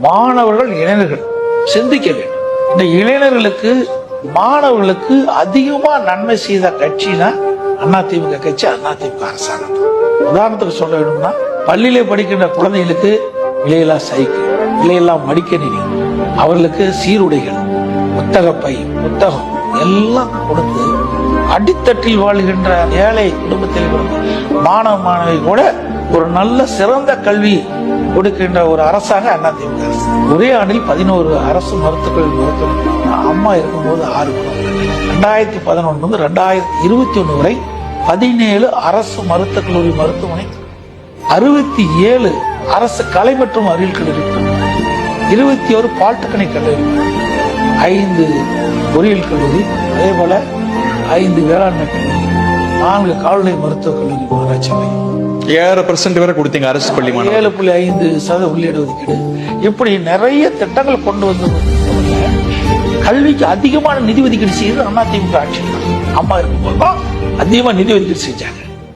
மாணவர்கள் இளைஞர்கள் சிந்திக்க வேண்டும். இந்த இளைஞர்களுக்கு மாணவர்களுக்கு அதிகமா நன்மை செய்த கட்சினா அதிமுக கட்சி, அதிமுக அரசாங்கம். உதாரணத்துக்கு சொல்ல வேணும்னா, பள்ளியிலே படிக்கின்ற குழந்தைகளுக்கு விலையில்லா சைக்கிள், விலையில்லா மடிக்கணினி, அவர்களுக்கு சீருடைகள், புத்தகப்பை, புத்தகம் எல்லாம் கொடுத்து அடித்தட்டில் வாழ்கின்ற ஏழை குடும்பத்தில் மாணவ மாணவி கூட ஒரு நல்ல சிறந்த கல்வி கொடுக்கின்ற ஒரு அரசாங்கம் அதிமுக அரசு. ஒரே ஆண்டில் 11 அரசு மருத்துவக் மருத்துவமனை அம்மா இருக்கும்போது 6 2011 முதல் 2021 வரை 17 அரசு மருத்துவக் கல்லூரி மருத்துவமனை, 67 அரசு கலை மற்றும் அறிவியல் கல்லூரி, 21 பாலிடெக்னிக் கல்லூரி, 5 பொறியியல் கல்லூரி, அதே போல 5 வேளாண்மை கல்லூரி, 4 கால்நடை மருத்துவக் கல்லூரி மாநகராட்சி மையம். 7% வரை கொடுத்தீங்க அரசு பள்ளி மாணவர்கள். 7.5% உள்ளீடு ஒதுக்கீடு. இப்படி நிறைய திட்டங்கள் கொண்டு வந்து கல்விக்கு அதிகமான நிதி ஒதுக்கீடு செய்து அதிமுக ஆட்சி. அம்மா இருக்கும்போது அதிகமா நிதி ஒதுக்கீடு செஞ்சாங்க.